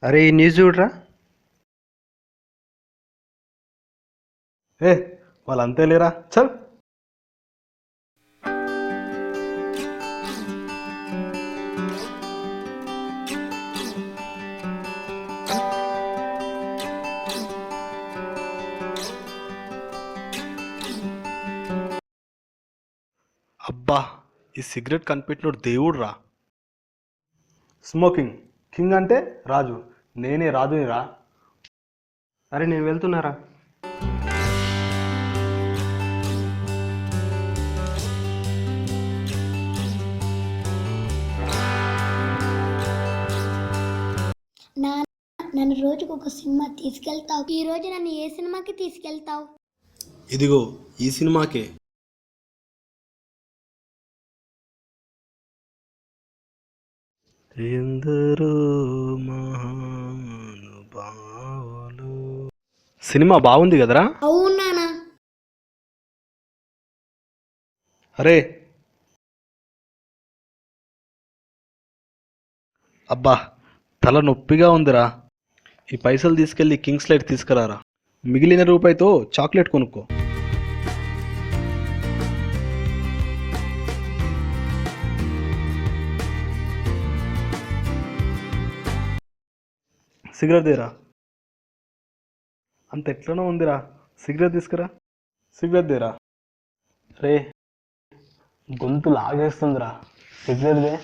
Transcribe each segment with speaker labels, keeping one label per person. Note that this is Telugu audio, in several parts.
Speaker 1: అరే ఈ న్యూస్ చూడరా.
Speaker 2: ఏ వాళ్ళంతే లేరా చల్. అబ్బా ఈ సిగరెట్ కనిపెట్టినోడు దేవుడు రా. స్మోకింగ్ కింగ్ అంటే రాజు, నేనే రాజుని రా.
Speaker 1: అరే నేను వెళ్తున్నారా.
Speaker 3: నన్ను రోజుకు ఒక సినిమా తీసుకెళ్తావు. ఈ రోజు నన్ను ఏ సినిమాకి తీసుకెళ్తావు?
Speaker 2: ఇదిగో ఈ సినిమాకే. ఎందరో మహానుభావులు. సినిమా బాగుంది కదరా.
Speaker 3: అవునానా?
Speaker 2: అరే అబ్బా తల నొప్పిగా ఉందిరా. ఈ పైసలు తీసుకెళ్ళి కింగ్స్ లైట్ తీసుకురారా. మిగిలిన రూపాయితో చాక్లెట్ కొనుక్కో. సిగరెట్ తీరా. అంత ఎట్లనో ఉందిరా, సిగరెట్ తీసుకురా. సిగరెట్ తీరా. రే గొంతు లాగేస్తుందిరా, సిగరెట్ దే.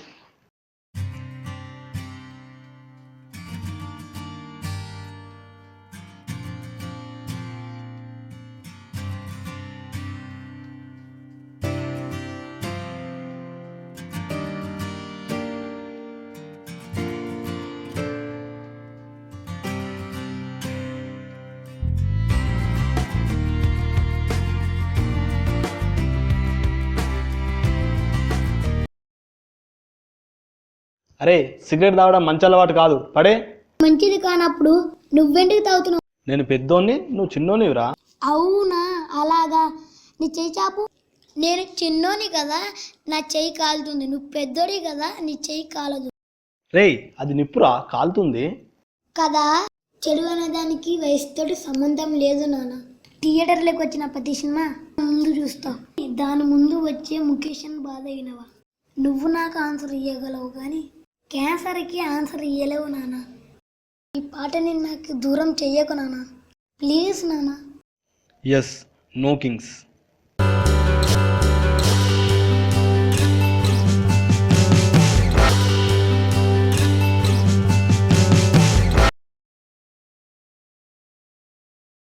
Speaker 2: అరే సిగరెట్ తాగడం మంచి అలవాటు కాదు, పడే.
Speaker 3: మంచిది కానప్పుడు నువ్వెందుకు తాగుతున్నావు?
Speaker 2: నేను పెద్దోన్ని, నువ్వు చిన్నోనివిరా.
Speaker 3: అవునా, అలాగా. నీ చెయ్యి చాపు. నేను చిన్నోని కదా, నా చెయ్యి కాలుతుంది. నువ్వు పెద్దోడి కదా, నీ చెయ్యి కాలదు
Speaker 2: రేయ్ అది నిప్పురా, కాలుతుంది
Speaker 3: కదా. చెడు అనే దానికి వయసుతోటి సంబంధం లేదు నాన్న. థియేటర్లోకి వచ్చిన ప్రతి సినిమా ముందు చూస్తావు. దాని ముందు వచ్చే ముఖేష్ అని బాధ అయినవా? నువ్వు నాకు ఆన్సర్ ఇవ్వగలవు కానీ క్యాన్సర్కి ఆన్సర్ ఇవ్వలేవు నాన్న. ఈ పాటని నాకు దూరం చెయ్యకు నాన్న, ప్లీజ్ నాన్న.
Speaker 2: Yes, no Kings.